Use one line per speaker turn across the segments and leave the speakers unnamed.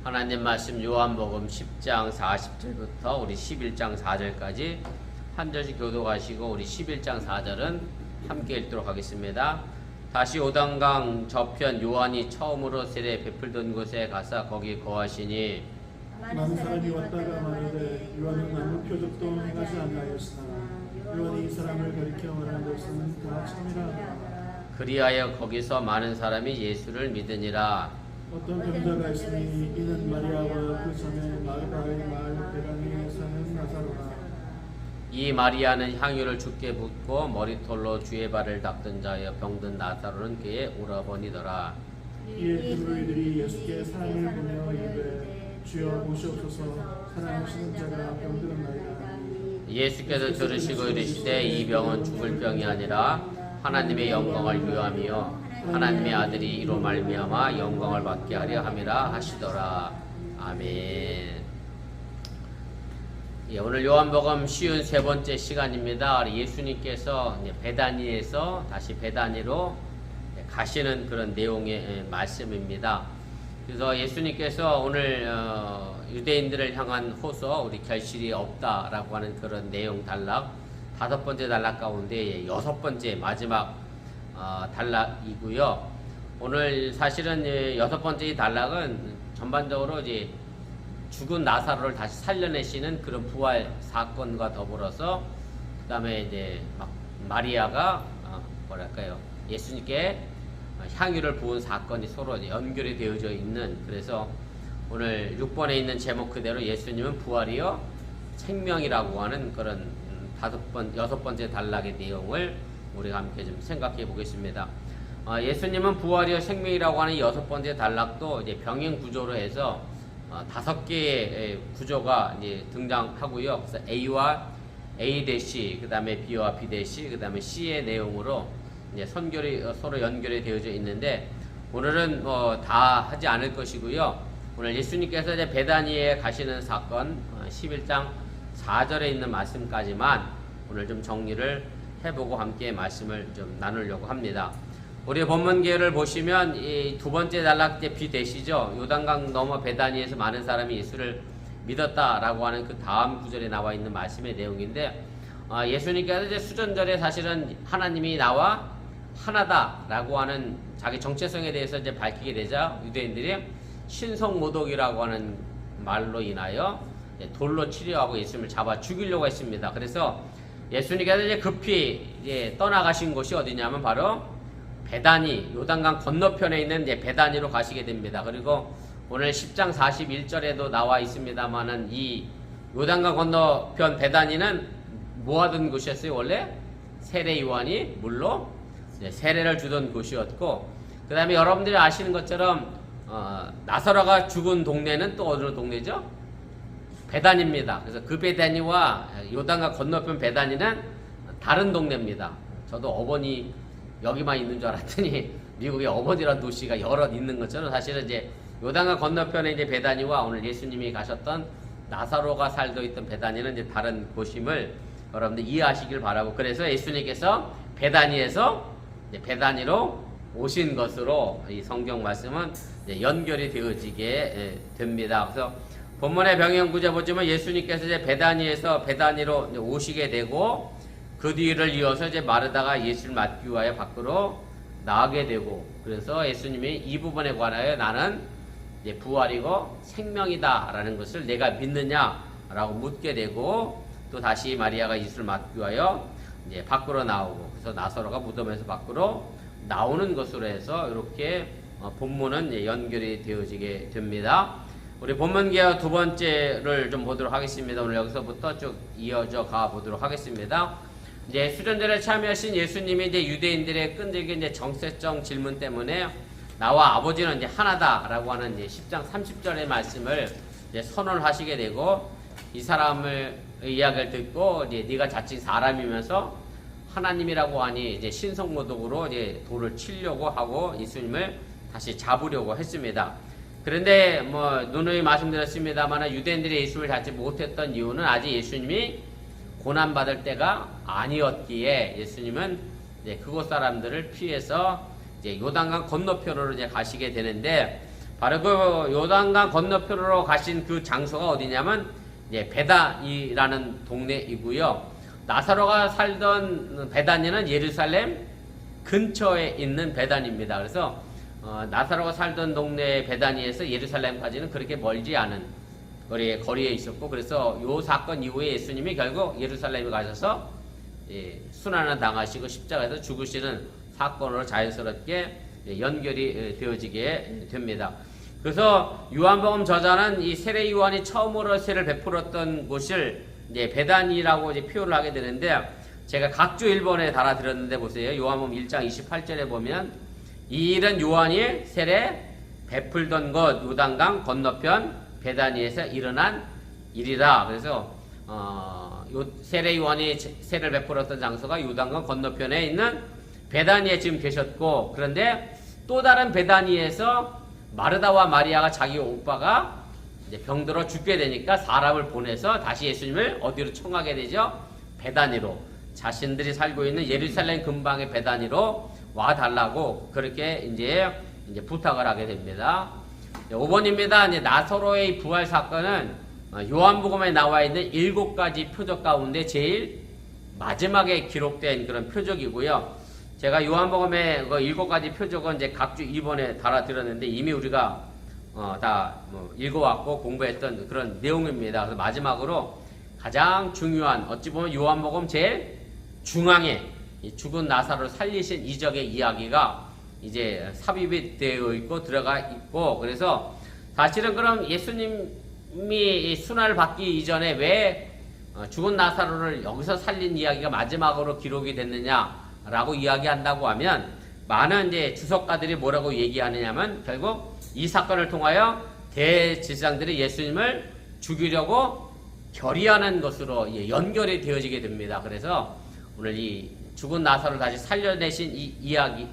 하나님 말씀 요한복음 10장 40절부터 우리 11장 4절까지 한 절씩 교독하시고 우리 11장 4절은 함께 읽도록 하겠습니다. 다시 요단강 저편 요한이 처음으로 세례 베풀던 곳에 가서 거기 거하시니
많은 사람이 왔다가 말하되 요한은 아무 표적도 행하지 아니하였으나 요한이 이 사람을 가리켜 말한 것은 다 참이라.
그리하여 거기서 많은 사람이 예수를 믿으니라.
어떤 병자가 있으니 이는 마리아와 그 전에 마르다의 마을 베다니에 사는 나사로라.
이 마리아는 향유를 주께 붓고 머리털로 주의 발을 닦던 자여 병든 나사로는 그의 오라버니더라.
이에 그 무리들이 예수께 사람을 보며 이르되 주여 보시옵소서, 사랑하시는 자가 병들었나이다.
예수께서 들으시고 이르시되 이 병은 죽을 병이 아니라 하나님의 영광을 위함이요 하나님의 아들이 이로 말미암아 영광을 받게 하려 함이라 하시더라. 아멘. 예, 오늘 요한복음 53번째 시간입니다. 예수님께서 베다니에서 다시 베다니로 가시는 그런 내용의 말씀입니다. 그래서 예수님께서 오늘 유대인들을 향한 호소, 우리 결실이 없다라고 하는 그런 내용 단락, 5번째 단락 가운데 6번째 마지막 단락이고요. 오늘 사실은 6번째 단락은 전반적으로 이제 죽은 나사로를 다시 살려내시는 그런 부활 사건과 더불어서 그 다음에 이제 막 마리아가 예수님께 향유를 부은 사건이 서로 연결이 되어져 있는, 그래서 오늘 6번에 있는 제목 그대로 예수님은 부활이요 생명이라고 하는 그런 6번째 단락의 내용을 우리가 함께 좀 생각해 보겠습니다. 예수님은 부활이요 생명이라고 하는 6번째 단락도 이제 병행 구조로 해서 5개의 구조가 이제 등장하고요. 그래서 A와 A 대시, 그 다음에 B와 B 대시, 그 다음에 C의 내용으로 이제 선결이 서로 연결이 되어져 있는데, 오늘은 다 하지 않을 것이고요. 오늘 예수님께서 이제 베다니에 가시는 사건 11장 4절에 있는 말씀까지만 오늘 좀 정리를 해보고 함께 말씀을 좀 나누려고 합니다. 우리 본문계를 보시면 이 2번째 단락 때 B 대시죠. 요단강 넘어 베다니에서 많은 사람이 예수를 믿었다라고 하는 그 다음 구절에 나와 있는 말씀의 내용인데, 예수님께서 이제 수전절에 사실은 하나님이 나와 하나다라고 하는 자기 정체성에 대해서 이제 밝히게 되자 유대인들이 신성모독이라고 하는 말로 인하여 돌로 치려하고 예수님을 잡아 죽이려고 했습니다. 그래서 예수님께서 이제 급히 이제 떠나가신 곳이 어디냐면 바로 베다니, 요단강 건너편에 있는 이제 베다니로 가시게 됩니다. 그리고 오늘 10장 41절에도 나와 있습니다만은 이 요단강 건너편 베다니는 뭐 하던 곳이었어요? 원래 세례 요한이 물로 세례를 주던 곳이었고, 그 다음에 여러분들이 아시는 것처럼 나사로가 죽은 동네는 또 어느 동네죠? 베다니입니다. 그래서 그 베다니와 요단강 건너편 베다니는 다른 동네입니다. 저도 어버니 여기만 있는 줄 알았더니 미국에 어버니라는 도시가 여럿 있는 것처럼 사실은 이제 요단강 건너편에 이제 베다니와 오늘 예수님이 가셨던 나사로가 살고 있던 베다니는 이제 다른 곳임을 여러분들 이해하시길 바라고, 그래서 예수님께서 베다니에서 이제 베다니로 오신 것으로 이 성경 말씀은 이제 연결이 되어지게 됩니다. 그래서 본문의 병행 구조 보시면 예수님께서 이제 베다니에서 베다니로 오시게 되고, 그 뒤를 이어서 이제 마르다가 예수를 맞기 위하여 밖으로 나가게 되고, 그래서 예수님이 이 부분에 관하여 나는 이제 부활이고 생명이다라는 것을 내가 믿느냐라고 묻게 되고, 또 다시 마리아가 예수를 맞기 위하여 이제 밖으로 나오고, 그래서 나사로가 무덤에서 밖으로 나오는 것으로 해서 이렇게 본문은 연결이 되어지게 됩니다. 우리 본문기와 2번째를 좀 보도록 하겠습니다. 오늘 여기서부터 쭉 이어져 가 보도록 하겠습니다. 이제 수전절에 참여하신 예수님이 이제 유대인들의 끈질긴 이제 정체성 질문 때문에 나와 아버지는 이제 하나다라고 하는 이제 10장 30절의 말씀을 이제 선언하시게 되고, 이 사람을 이야기를 듣고 이제 네가 자칭 사람이면서 하나님이라고 하니 이제 신성모독으로 이제 돌을 치려고 하고 예수님을 다시 잡으려고 했습니다. 그런데 누누이 말씀드렸습니다만 유대인들이 예수를 잡지 못했던 이유는 아직 예수님이 고난받을 때가 아니었기에 예수님은 이제 그곳 사람들을 피해서 이제 요단강 건너편으로 이제 가시게 되는데, 바로 그 요단강 건너편으로 가신 그 장소가 어디냐면 베단이라는 동네이고요. 나사로가 살던 베단이는 예루살렘 근처에 있는 베단입니다. 그래서 나사로가 살던 동네 베다니에서 예루살렘까지는 그렇게 멀지 않은 거리에 있었고, 그래서 요 사건 이후에 예수님이 결국 예루살렘에 가셔서 순환을 당하시고 십자가에서 죽으시는 사건으로 자연스럽게 연결이 되어지게 됩니다. 그래서 요한복음 저자는 이 세례 요한이 처음으로 세례를 베풀었던 곳을 베다니라고 표현을 하게 되는데, 제가 각주 1번에 달아드렸는데 보세요. 요한복음 1장 28절에 보면 이 일은 요한이 세례 베풀던 곳 요단강 건너편 베다니에서 일어난 일이라. 그래서 세례 요한이 세례를 베풀었던 장소가 요단강 건너편에 있는 베다니에 지금 계셨고, 그런데 또 다른 베다니에서 마르다와 마리아가 자기 오빠가 이제 병들어 죽게 되니까 사람을 보내서 다시 예수님을 어디로 청하게 되죠? 베다니로, 자신들이 살고 있는 예루살렘 근방의 베다니로 와달라고 그렇게 이제 부탁을 하게 됩니다. 5번입니다. 이제 나사로의 부활 사건은 요한복음에 나와 있는 7가지 표적 가운데 제일 마지막에 기록된 그런 표적이고요. 제가 요한복음의 그 7가지 표적은 이제 각주 2번에 달아드렸는데 이미 우리가 다 읽어왔고 공부했던 그런 내용입니다. 그래서 마지막으로 가장 중요한, 어찌 보면 요한복음 제일 중앙에 죽은 나사로를 살리신 이적의 이야기가 이제 삽입이 되어 있고 들어가 있고, 그래서 사실은 그럼 예수님이 순환을 받기 이전에 왜 죽은 나사로를 여기서 살린 이야기가 마지막으로 기록이 됐느냐라고 이야기한다고 하면, 많은 이제 주석가들이 뭐라고 얘기하느냐면 결국 이 사건을 통하여 대제사장들이 예수님을 죽이려고 결의하는 것으로 연결이 되어지게 됩니다. 그래서 오늘 이 죽은 나사로를 다시 살려내신 이 이야기,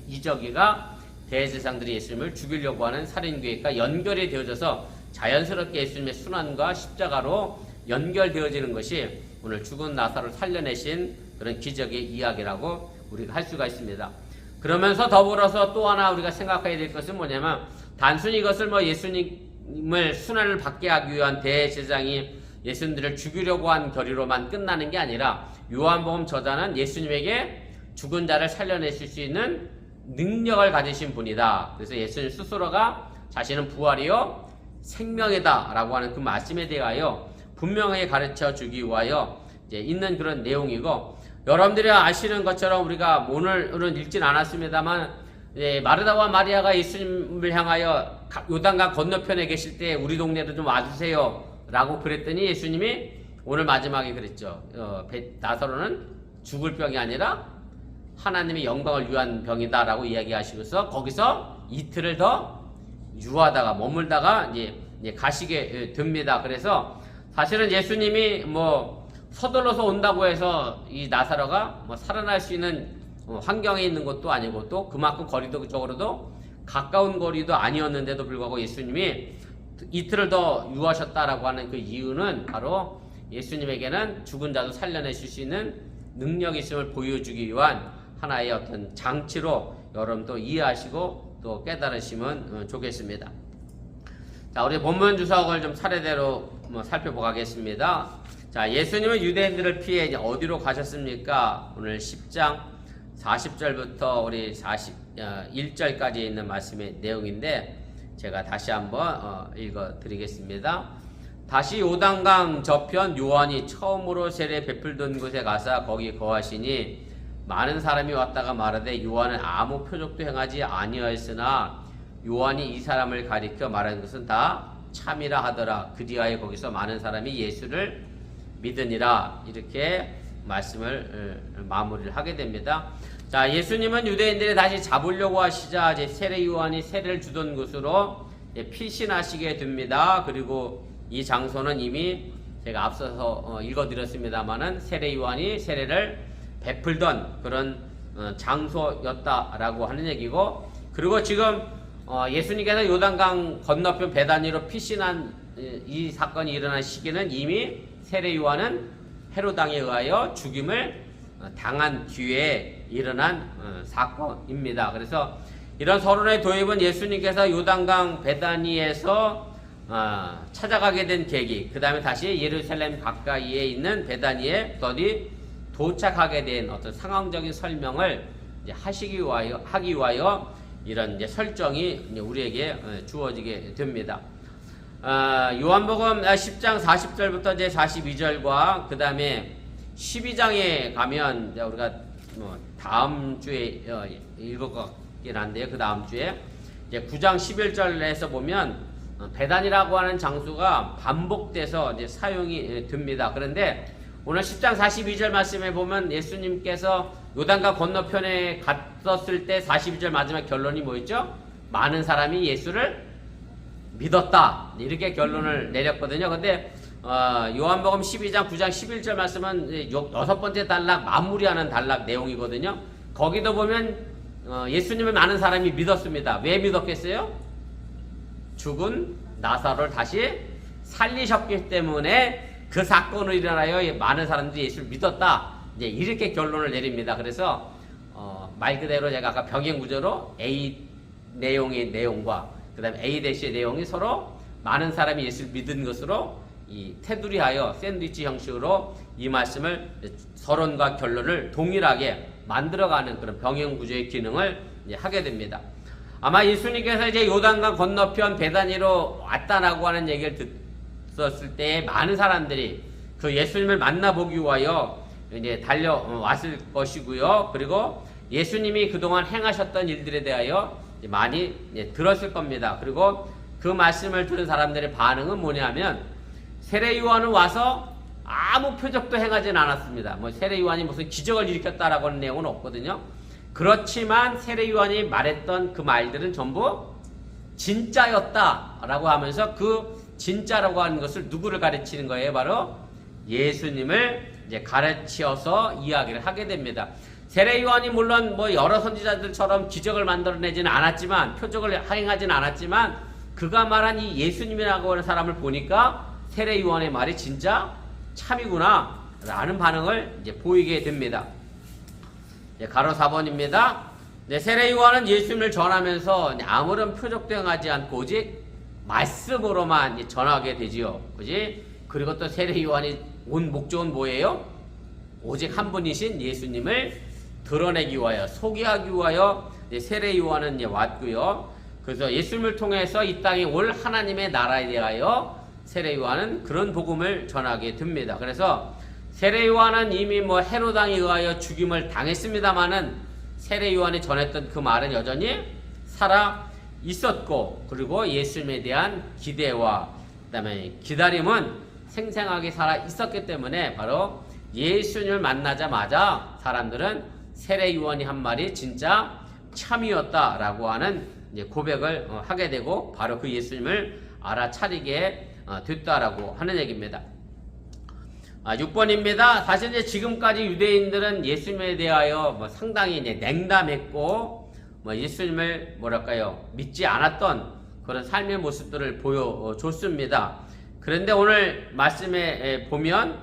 이적이가 대제사장들이 예수님을 죽이려고 하는 살인계획과 연결이 되어져서 자연스럽게 예수님의 순환과 십자가로 연결되어지는 것이 오늘 죽은 나사로를 살려내신 그런 기적의 이야기라고 우리가 할 수가 있습니다. 그러면서 더불어서 또 하나 우리가 생각해야 될 것은 뭐냐면, 단순히 이것을 예수님을 순환을 받게 하기 위한 대제사장이 예수님들을 죽이려고 한 결의로만 끝나는 게 아니라, 요한복음 저자는 예수님에게 죽은 자를 살려내실 수 있는 능력을 가지신 분이다. 그래서 예수님 스스로가 자신은 부활이요 생명이다 라고 하는 그 말씀에 대하여 분명하게 가르쳐 주기 위하여 있는 그런 내용이고, 여러분들이 아시는 것처럼 우리가 오늘은 읽진 않았습니다만 마르다와 마리아가 예수님을 향하여 요단강 건너편에 계실 때 우리 동네로 좀 와주세요 라고 그랬더니 예수님이 오늘 마지막에 그랬죠. 나사로는 죽을 병이 아니라 하나님의 영광을 위한 병이다 라고 이야기하시고서 거기서 이틀을 더 유하다가 머물다가 이제 가시게 됩니다. 그래서 사실은 예수님이 서둘러서 온다고 해서 이 나사로가 살아날 수 있는 환경에 있는 것도 아니고, 또 그만큼 거리적으로도 가까운 거리도 아니었는데도 불구하고 예수님이 이틀을 더 유하셨다라고 하는 그 이유는 바로 예수님에게는 죽은 자도 살려내실 수 있는 능력이 있음을 보여주기 위한 하나의 어떤 장치로 여러분도 이해하시고 또 깨달으시면 좋겠습니다. 자, 우리 본문 주석을 좀 차례대로 살펴보겠습니다. 자, 예수님은 유대인들을 피해 이제 어디로 가셨습니까? 오늘 10장 40절부터 우리 41절까지 있는 말씀의 내용인데, 제가 다시 한번 읽어 드리겠습니다. 다시 요단강 저편 요한이 처음으로 세례 베풀던 곳에 가서 거기 거하시니, 많은 사람이 왔다가 말하되 요한은 아무 표적도 행하지 아니하였으나 요한이 이 사람을 가리켜 말하는 것은 다 참이라 하더라. 그리하여 거기서 많은 사람이 예수를 믿으니라. 이렇게 말씀을 마무리를 하게 됩니다. 자, 예수님은 유대인들이 다시 잡으려고 하시자 이제 세례 요한이 세례를 주던 곳으로 피신하시게 됩니다. 그리고 이 장소는 이미 제가 앞서서 읽어드렸습니다만은 세례 요한이 세례를 베풀던 그런 장소였다라고 하는 얘기고, 그리고 지금 예수님께서 요단강 건너편 베다니로 피신한 이 사건이 일어난 시기는 이미 세례 요한은 헤로당에 의하여 죽임을 당한 뒤에 일어난 사건입니다. 그래서 이런 서론의 도입은 예수님께서 요단강 베다니에서 찾아가게 된 계기, 그 다음에 다시 예루살렘 가까이에 있는 베다니에 도착하게 된 어떤 상황적인 설명을 이제 하기 위하여 이런 이제 설정이 이제 우리에게 주어지게 됩니다. 요한복음 10장 40절부터 이제 42절과 그 다음에 12장에 가면 이제 우리가 다음 주에 읽을 것 같긴 한데요. 그 다음 주에 이제 9장 11절에서 보면 베단이라고 하는 장소가 반복돼서 이제 사용이 됩니다. 그런데 오늘 10장 42절 말씀에 보면 예수님께서 요단강 건너편에 갔었을 때 42절 마지막 결론이 뭐였죠? 많은 사람이 예수를 믿었다. 이렇게 결론을 내렸거든요. 근데 요한복음 12장 9장 11절 말씀은 6번째 단락 마무리하는 단락 내용이거든요. 거기도 보면 예수님을 많은 사람이 믿었습니다. 왜 믿었겠어요? 죽은 나사로를 다시 살리셨기 때문에 그 사건으로 일어나여 많은 사람들이 예수를 믿었다. 이제 이렇게 결론을 내립니다. 그래서 말 그대로 제가 아까 병행 구조로 A 내용의 내용과 그 다음에 A-의 내용이 서로 많은 사람이 예수를 믿은 것으로 이 테두리하여 샌드위치 형식으로 이 말씀을 서론과 결론을 동일하게 만들어가는 그런 병행 구조의 기능을 이제 하게 됩니다. 아마 예수님께서 이제 요단강 건너편 베다니로 왔다라고 하는 얘기를 듣었을 때 많은 사람들이 그 예수님을 만나보기 위하여 이제 달려왔을 것이고요. 그리고 예수님이 그동안 행하셨던 일들에 대하여 많이 들었을 겁니다. 그리고 그 말씀을 들은 사람들의 반응은 뭐냐면 세례 요한은 와서 아무 표적도 행하진 않았습니다. 뭐 세례 요한이 무슨 기적을 일으켰다라고 하는 내용은 없거든요. 그렇지만 세례 요한이 말했던 그 말들은 전부 진짜였다라고 하면서 그 진짜라고 하는 것을 누구를 가르치는 거예요? 바로 예수님을 이제 가르치어서 이야기를 하게 됩니다. 세례 요한이 물론 뭐 여러 선지자들처럼 기적을 만들어내지는 않았지만 표적을 행하지는 않았지만 그가 말한 이 예수님이라고 하는 사람을 보니까 세례 요한의 말이 진짜 참이구나 라는 반응을 이제 보이게 됩니다. 가로 4번입니다. 세례 요한은 예수님을 전하면서 아무런 표적도 행하지 않고 오직 말씀으로만 전하게 되지요. 그지? 그리고 또 세례 요한이 온 목적은 뭐예요? 오직 한 분이신 예수님을 드러내기 위하여, 소개하기 위하여 세례 요한은 왔고요. 그래서 예수님을 통해서 이 땅에 올 하나님의 나라에 대하여 세례 요한은 그런 복음을 전하게 됩니다. 그래서 세례 요한은 이미 뭐 헤롯 왕에 의하여 죽임을 당했습니다마는 세례 요한이 전했던 그 말은 여전히 살아 있었고, 그리고 예수님에 대한 기대와 그다음에 기다림은 생생하게 살아 있었기 때문에 바로 예수님을 만나자마자 사람들은 세례 요한이 한 말이 진짜 참이었다라고 하는 이제 고백을 하게 되고 바로 그 예수님을 알아차리게 됐다라고 하는 얘기입니다. 6번입니다. 사실 이제 지금까지 유대인들은 예수님에 대하여 뭐 상당히 이제 냉담했고 뭐 예수님을 뭐랄까요 믿지 않았던 그런 삶의 모습들을 보여줬습니다. 그런데 오늘 말씀에 보면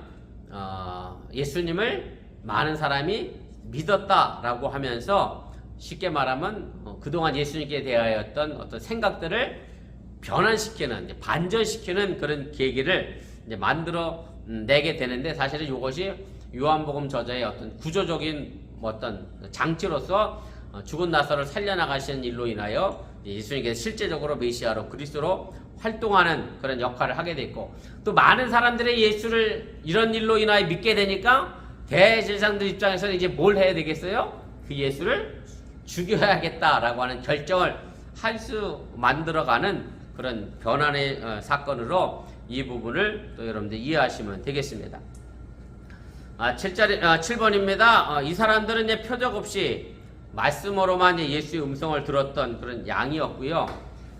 예수님을 많은 사람이 믿었다라고 하면서 쉽게 말하면 그동안 예수님께 대하였던 어떤 생각들을 변환시키는, 반전시키는 그런 계기를 이제 만들어 내게 되는데 사실은 이것이 요한복음 저자의 어떤 구조적인 어떤 장치로서 죽은 나사로를 살려나가시는 일로 인하여 예수님께서 실제적으로 메시아로 그리스도로 활동하는 그런 역할을 하게 됐고, 또 많은 사람들이 예수를 이런 일로 인하여 믿게 되니까 대제사장들 입장에서는 이제 뭘 해야 되겠어요? 그 예수를 죽여야겠다라고 하는 결정을 할 수 만들어가는 그런 변환의 사건으로 이 부분을 또 여러분들 이해하시면 되겠습니다. 7번입니다. 이 사람들은 이제 표적 없이 말씀으로만 이제 예수의 음성을 들었던 그런 양이었고요.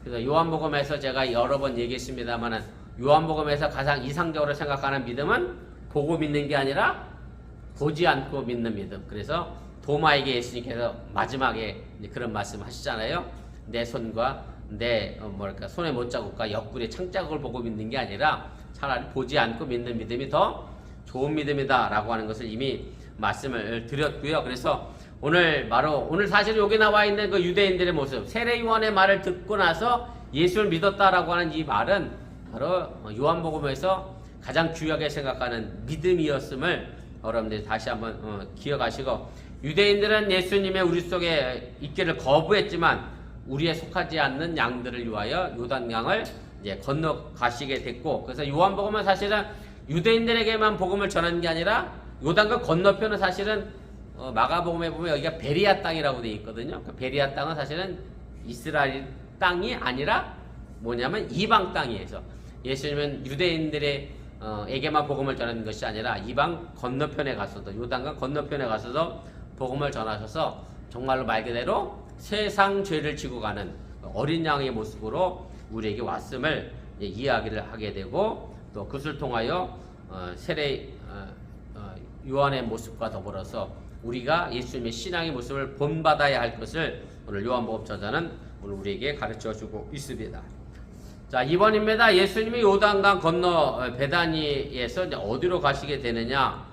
그래서 요한복음에서 제가 여러 번 얘기했습니다만은 요한복음에서 가장 이상적으로 생각하는 믿음은 보고 믿는 게 아니라 보지 않고 믿는 믿음. 그래서 도마에게 예수님께서 마지막에 그런 말씀 하시잖아요. 내 손과 내 손의 못자국과 옆구리의 창자국을 보고 믿는 게 아니라 차라리 보지 않고 믿는 믿음이 더 좋은 믿음이다 라고 하는 것을 이미 말씀을 드렸고요. 그래서 오늘 사실 여기 나와 있는 그 유대인들의 모습, 세례요한의 말을 듣고 나서 예수를 믿었다라고 하는 이 말은 바로 요한복음에서 가장 귀하게 생각하는 믿음이었음을 여러분들이 다시 한번 기억하시고, 유대인들은 예수님의 우리 속에 있기를 거부했지만 우리에 속하지 않는 양들을 위하여 요단강을 이제 건너가시게 됐고, 그래서 요한복음은 사실은 유대인들에게만 복음을 전하는 게 아니라 요단강 건너편은 사실은 마가복음에 보면 여기가 베리아 땅이라고 되어 있거든요. 그 베리아 땅은 사실은 이스라엘 땅이 아니라 뭐냐면 이방 땅이에서 예수님은 유대인들에게만 복음을 전하는 것이 아니라 이방 건너편에 가서도, 요단강 건너편에 가서도 복음을 전하셔서 정말로 말 그대로 세상 죄를 지고 가는 어린 양의 모습으로 우리에게 왔음을 이야기를 하게 되고, 또 그것을 통하여 세례 요한의 모습과 더불어서 우리가 예수님의 신앙의 모습을 본받아야 할 것을 오늘 요한복음 저자는 오늘 우리에게 가르쳐 주고 있습니다. 자, 2번입니다. 예수님이 요단강 건너 베다니에서 이제 어디로 가시게 되느냐?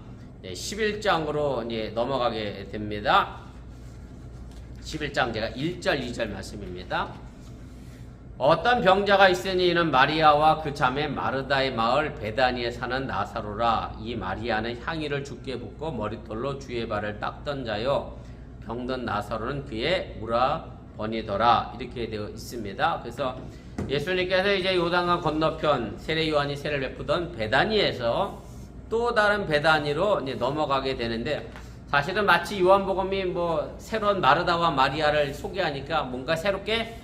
11장으로 이제 넘어가게 됩니다. 11장 제가 1절 2절 말씀입니다. 어떤 병자가 있으니 이는 마리아와 그 자매 마르다의 마을 베다니에 사는 나사로라. 이 마리아는 향유를 주께 붓고 머릿돌로 주의 발을 닦던 자요, 병든 나사로는 그의 오라버니더라. 이렇게 되어 있습니다. 그래서 예수님께서 이제 요단강 건너편 세례 요한이 세례를 베푸던 베다니에서 또 다른 베다니로 이제 넘어가게 되는데, 사실은 마치 요한복음이 뭐 새로운 마르다와 마리아를 소개하니까 뭔가 새롭게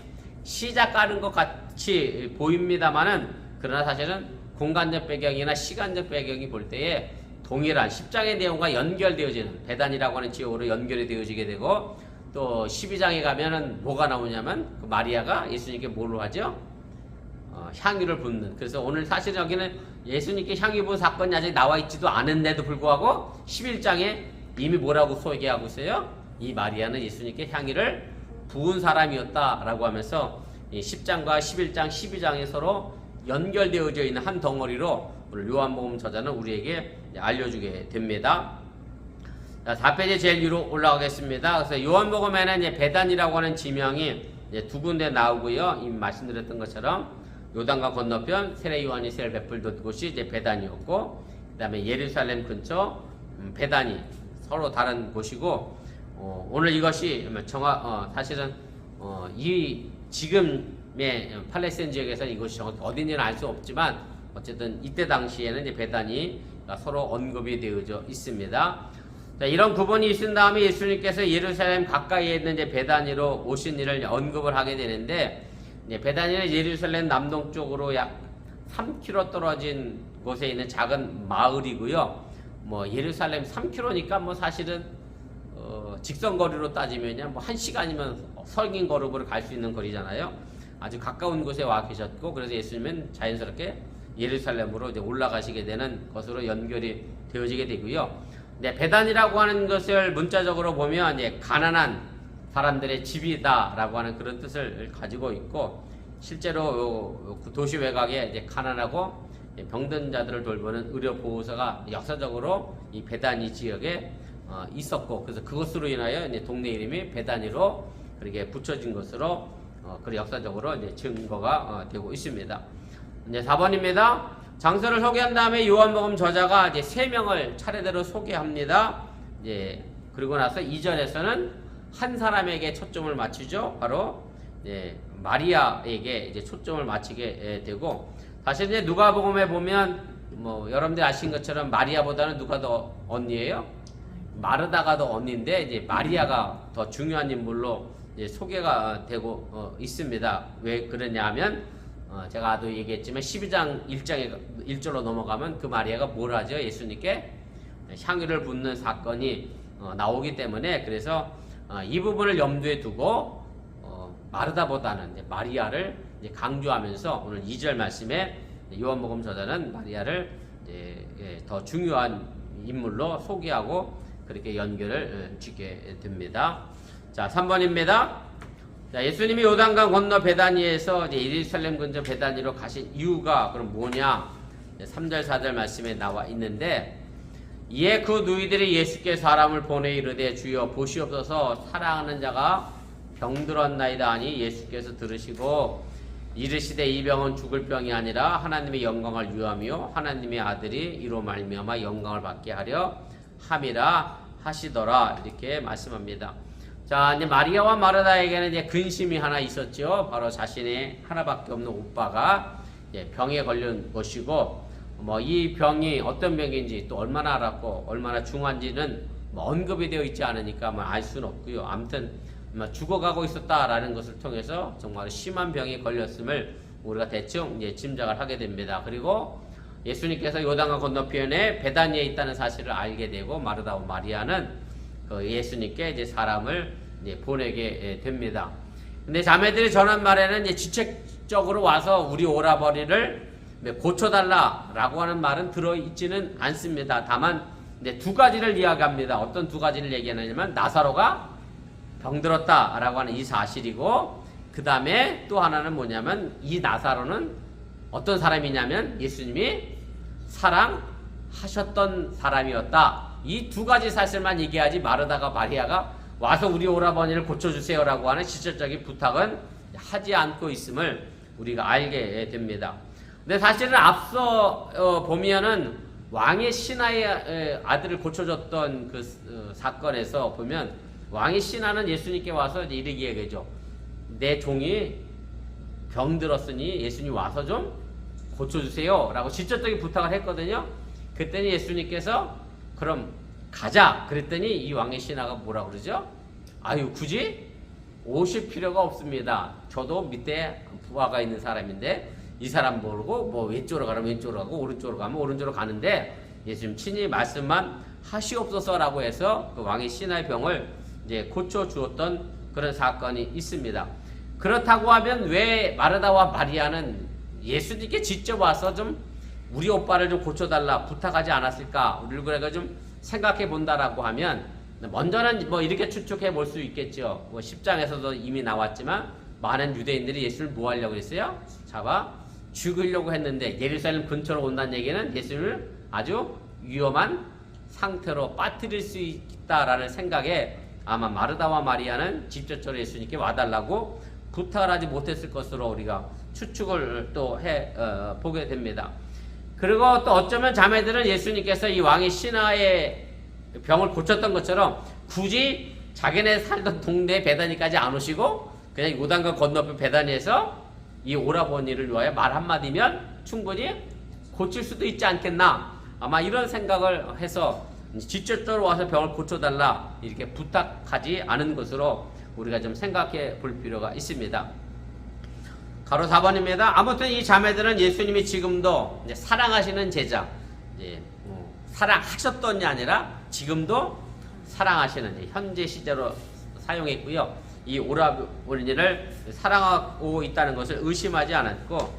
시작하는 것 같이 보입니다만은, 그러나 사실은 공간적 배경이나 시간적 배경이 볼 때에 동일한 10장의 내용과 연결되어지는, 베단이라고 하는 지역으로 연결이 되어지게 되고, 또 12장에 가면은 뭐가 나오냐면 그 마리아가 예수님께 뭘로 하죠? 향유를 붓는. 그래서 오늘 사실 여기는 예수님께 향유 부은 사건이 아직 나와 있지도 않은데도 불구하고 11장에 이미 뭐라고 소개하고 있어요? 이 마리아는 예수님께 향유를 부은 사람이었다라고 하면서 이 10장과 11장, 12장에 서로 연결되어져 있는 한 덩어리로 오늘 요한복음 저자는 우리에게 알려주게 됩니다. 자, 4페이지 제일 위로 올라가겠습니다. 그래서 요한복음에는 이제 베단이라고 하는 지명이 이제 두 군데 나오고요. 이미 말씀드렸던 것처럼 요단강 건너편 세례 요한이 세례를 베풀던 곳이 이제 베단이었고, 그다음에 예루살렘 근처 베단이, 서로 다른 곳이고, 오늘 이것이 사실은 이 지금의 팔레스타인 지역에서 이것이 정확히 어딘지는 알 수 없지만 어쨌든 이때 당시에는 이제 베단이가 서로 언급이 되어져 있습니다. 자, 이런 구분이 있은 다음에 예수님께서 예루살렘 가까이에 있는 이제 베다니로 오신 일을 언급을 하게 되는데, 베다니는 예루살렘 남동쪽으로 약 3km 떨어진 곳에 있는 작은 마을이고요. 뭐 예루살렘 3km니까 뭐 사실은 직선거리로 따지면요, 뭐 1시간이면 설긴 걸음으로 갈 수 있는 거리잖아요. 아주 가까운 곳에 와 계셨고, 그래서 예수님은 자연스럽게 예루살렘으로 이제 올라가시게 되는 것으로 연결이 되어지게 되고요. 네, 베단이라고 하는 것을 문자적으로 보면 이제 가난한 사람들의 집이다라고 하는 그런 뜻을 가지고 있고, 실제로 도시 외곽에 이제 가난하고 병든 자들을 돌보는 의료 보호소가 역사적으로 이 베다니 지역에 있었고, 그래서 그것으로 인하여 이제 동네 이름이 베다니로 그렇게 붙여진 것으로 그 역사적으로 이제 증거가 되고 있습니다. 이제 4번입니다. 장소를 소개한 다음에 요한복음 저자가 이제 3명을 차례대로 소개합니다. 이제 그리고 나서 2절에서는 한 사람에게 초점을 맞추죠. 바로 이제 마리아에게 이제 초점을 맞추게 되고, 사실 이제 누가복음에 보면 뭐 여러분들 아신 것처럼 마리아보다는 누가 더 언니예요? 마르다가 더 언니인데 이제 마리아가 더 중요한 인물로 이제 소개가 되고 있습니다. 왜 그러냐면 제가 아도 얘기했지만 12장 1절로 넘어가면 그 마리아가 뭘 하죠? 예수님께 향유를 붓는 사건이 나오기 때문에, 그래서 이 부분을 염두에 두고 마르다보다는 이제 마리아를 이제 강조하면서 오늘 2절 말씀에 요한복음 저자는 마리아를 이제 더 중요한 인물로 소개하고 그렇게 연결을 짓게 됩니다. 자, 3번입니다. 자, 예수님이 요단강 건너 베다니에서 이제 예루살렘 근처 베다니로 가신 이유가 그럼 뭐냐? 3절 4절 말씀에 나와 있는데, 이에 그 누이들이 예수께 사람을 보내 이르되 주여 보시옵소서 사랑하는 자가 병들었나이다 하니 예수께서 들으시고 이르시되 이 병은 죽을 병이 아니라 하나님의 영광을 위하며 하나님의 아들이 이로 말미암아 영광을 받게 하려 함이라 하시더라. 이렇게 말씀합니다. 자, 이제 마리아와 마르다에게는 이제 근심이 하나 있었죠. 바로 자신의 하나밖에 없는 오빠가 병에 걸린 것이고, 이 병이 어떤 병인지 또 얼마나 알았고 얼마나 중한지는 언급이 되어 있지 않으니까 알 수는 없고요. 아무튼 죽어가고 있었다라는 것을 통해서 정말 심한 병에 걸렸음을 우리가 대충 이제 짐작을 하게 됩니다. 그리고 예수님께서 요단강 건너편에 베다니에 있다는 사실을 알게 되고 마르다와 마리아는 그 예수님께 이제 사람을 이제 보내게 됩니다. 근데 자매들이 전한 말에는 이제 직접적으로 와서 우리 오라버니를 고쳐달라라고 하는 말은 들어있지는 않습니다. 다만 이제 두 가지를 이야기합니다. 어떤 두 가지를 얘기하냐면 나사로가 병들었다라고 하는 이 사실이고, 그 다음에 또 하나는 뭐냐면 이 나사로는 어떤 사람이냐면 예수님이 사랑하셨던 사람이었다. 이 두 가지 사실만 얘기하지 마르다가 마리아가 와서 우리 오라버니를 고쳐주세요라고 하는 실질적인 부탁은 하지 않고 있음을 우리가 알게 됩니다. 근데 사실은 앞서 보면은 왕의 신하의 아들을 고쳐줬던 그 사건에서 보면 왕의 신하는 예수님께 와서 이렇게 얘기하죠. 내 종이 병들었으니 예수님 와서 좀 고쳐주세요 라고 직접적인 부탁을 했거든요. 그랬더니 예수님께서 그럼 가자 그랬더니 이 왕의 신하가 뭐라 그러죠? 아유 굳이 오실 필요가 없습니다. 저도 밑에 부하가 있는 사람인데 이 사람 모르고 뭐 왼쪽으로 가면 왼쪽으로 가고 오른쪽으로 가면 오른쪽으로 가는데 예수님 친히 말씀만 하시옵소서라고 해서 그 왕의 신하의 병을 이제 고쳐 주었던 그런 사건이 있습니다. 그렇다고 하면 왜 마르다와 마리아는 예수님께 직접 와서 좀 우리 오빠를 좀 고쳐달라 부탁하지 않았을까? 우리를 그래가 좀 생각해 본다라고 하면 먼저는 뭐 이렇게 추측해 볼 수 있겠죠. 10장에서도 이미 나왔지만 많은 유대인들이 예수를 뭐 하려고 했어요? 잡아 죽이려고 했는데 예루살렘 근처로 온다는 얘기는 예수님을 아주 위험한 상태로 빠뜨릴 수 있다라는 생각에 아마 마르다와 마리아는 직접적으로 예수님께 와달라고 부탁을 하지 못했을 것으로 우리가 추측을 또 보게 됩니다. 그리고 또 어쩌면 자매들은 예수님께서 이 왕의 신하의 병을 고쳤던 것처럼 굳이 자기네 살던 동네 베다니까지 안 오시고 그냥 요단강 건너편 베다니에서 이 오라버니를 위하여 말 한마디면 충분히 고칠 수도 있지 않겠나, 아마 이런 생각을 해서 직접적으로 와서 병을 고쳐달라 이렇게 부탁하지 않은 것으로 우리가 좀 생각해 볼 필요가 있습니다. 가로 4번입니다. 아무튼 이 자매들은 예수님이 지금도 이제 사랑하시는 제자, 사랑하셨던이 아니라 지금도 사랑하시는 현재 시제로 사용했고요. 이 오라버니를 사랑하고 있다는 것을 의심하지 않았고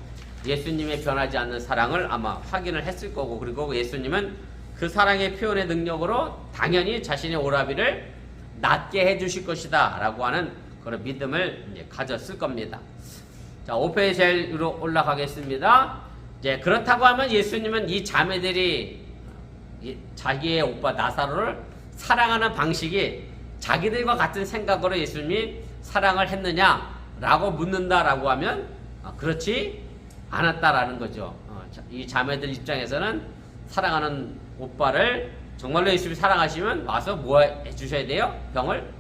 예수님의 변하지 않는 사랑을 아마 확인을 했을 거고, 그리고 예수님은 그 사랑의 표현의 능력으로 당연히 자신의 오라비를 낫게 해주실 것이다 라고 하는 그런 믿음을 이제 가졌을 겁니다. 자, 5페이지로 올라가겠습니다. 이제 그렇다고 하면 예수님은 이 자매들이 자기의 오빠 나사로를 사랑하는 방식이 자기들과 같은 생각으로 예수님이 사랑을 했느냐라고 묻는다라고 하면 그렇지 않았다라는 거죠. 이 자매들 입장에서는 사랑하는 오빠를 정말로 예수님이 사랑하시면 와서 뭐 해주셔야 돼요? 병을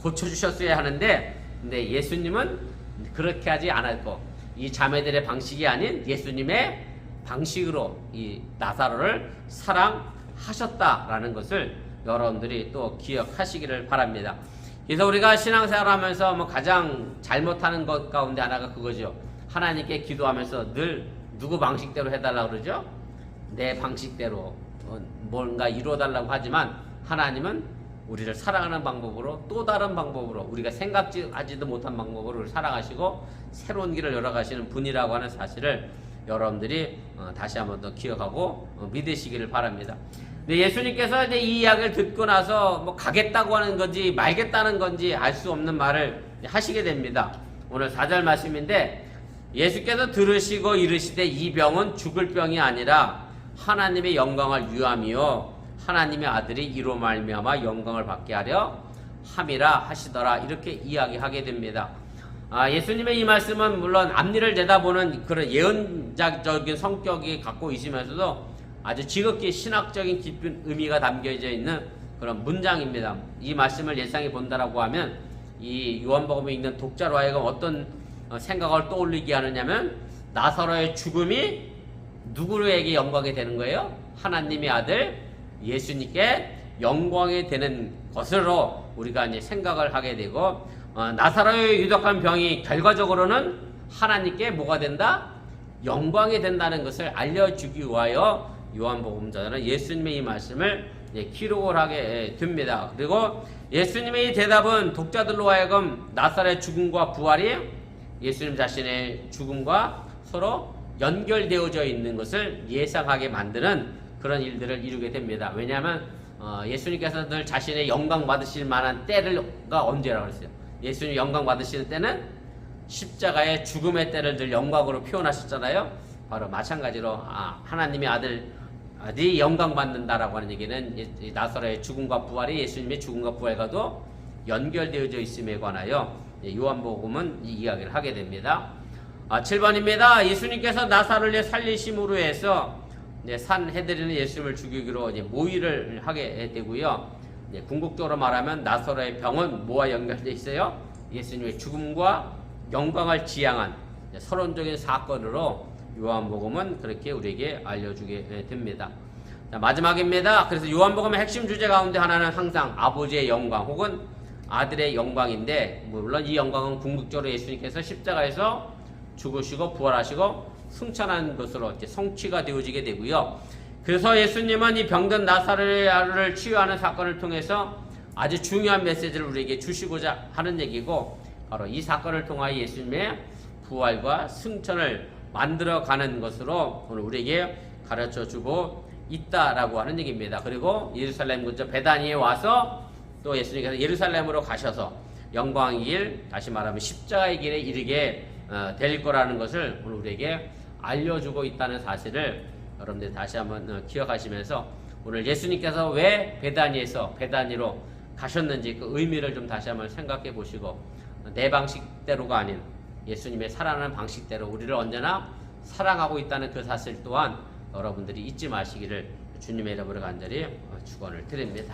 고쳐주셨어야 하는데, 근데 예수님은 그렇게 하지 않았고 이 자매들의 방식이 아닌 예수님의 방식으로 이 나사로를 사랑하셨다라는 것을 여러분들이 또 기억하시기를 바랍니다. 그래서 우리가 신앙생활하면서 뭐 가장 잘못하는 것 가운데 하나가 그거죠. 하나님께 기도하면서 늘 누구 방식대로 해달라고 그러죠? 내 방식대로 뭔가 이루어달라고 하지만 하나님은 우리를 사랑하는 방법으로 또 다른 방법으로 우리가 생각하지도 못한 방법으로 우리를 사랑하시고 새로운 길을 열어가시는 분이라고 하는 사실을 여러분들이 다시 한번 더 기억하고 믿으시기를 바랍니다. 근데 예수님께서 이제 이 이야기를 듣고 나서 뭐 가겠다고 하는 건지 말겠다는 건지 알 수 없는 말을 하시게 됩니다. 오늘 4절 말씀인데 예수께서 들으시고 이르시되 이 병은 죽을 병이 아니라 하나님의 영광을 위하며 하나님의 아들이 이로 말미암아 영광을 받게 하려 함이라 하시더라. 이렇게 이야기하게 됩니다. 예수님의 이 말씀은 물론 앞니를 내다보는 그런 예언자적인 성격이 갖고 있으면서도 아주 지극히 신학적인 깊은 의미가 담겨져 있는 그런 문장입니다. 이 말씀을 예상해 본다라고 하면 이 요한복음에 있는 독자로 하여금 어떤 생각을 떠올리게 하느냐면 나사로의 죽음이 누구에게 영광이 되는 거예요? 하나님의 아들 예수님께 영광이 되는 것으로 우리가 이제 생각을 하게 되고, 나사로의 유독한 병이 결과적으로는 하나님께 뭐가 된다? 영광이 된다는 것을 알려주기 위하여 요한복음자는 예수님의 이 말씀을 기록을 하게 됩니다. 그리고 예수님의 이 대답은 독자들로 하여금 나사로의 죽음과 부활이 예수님 자신의 죽음과 서로 연결되어져 있는 것을 예상하게 만드는 그런 일들을 이루게 됩니다. 왜냐하면 예수님께서 늘 자신의 영광 받으실 만한 때가 언제라고 그랬어요? 예수님 영광 받으시는 때는 십자가의 죽음의 때를 늘 영광으로 표현하셨잖아요. 바로 마찬가지로 하나님의 아들이 영광 받는다라고 하는 얘기는 나사로의 죽음과 부활이 예수님의 죽음과 부활과도 연결되어져 있음에 관하여 요한복음은 이 이야기를 하게 됩니다. 7번입니다. 예수님께서 나사로를 살리심으로 해서 산헤드린은 예수님을 죽이기로 모의를 하게 되고요. 궁극적으로 말하면 나사로의 병은 뭐와 연결되어 있어요? 예수님의 죽음과 영광을 지향한 서론적인 사건으로 요한복음은 그렇게 우리에게 알려주게 됩니다. 자, 마지막입니다. 그래서 요한복음의 핵심 주제 가운데 하나는 항상 아버지의 영광 혹은 아들의 영광인데, 물론 이 영광은 궁극적으로 예수님께서 십자가에서 죽으시고 부활하시고 승천한 것으로 이제 성취가 되어지게 되고요. 그래서 예수님은 이 병든 나사로를 치유하는 사건을 통해서 아주 중요한 메시지를 우리에게 주시고자 하는 얘기고, 바로 이 사건을 통하여 예수님의 부활과 승천을 만들어가는 것으로 오늘 우리에게 가르쳐주고 있다라고 하는 얘기입니다. 그리고 예루살렘 근처 베다니에 와서 또 예수님께서 예루살렘으로 가셔서 영광의 길, 다시 말하면 십자가의 길에 이르게 될 거라는 것을 오늘 우리에게 알려주고 있다는 사실을 여러분들 다시 한번 기억하시면서 오늘 예수님께서 왜 베다니에서 베다니로 가셨는지 그 의미를 좀 다시 한번 생각해 보시고, 내 방식대로가 아닌 예수님의 사랑하는 방식대로 우리를 언제나 사랑하고 있다는 그 사실 또한 여러분들이 잊지 마시기를 주님의 이름으로 간절히 축원을 드립니다.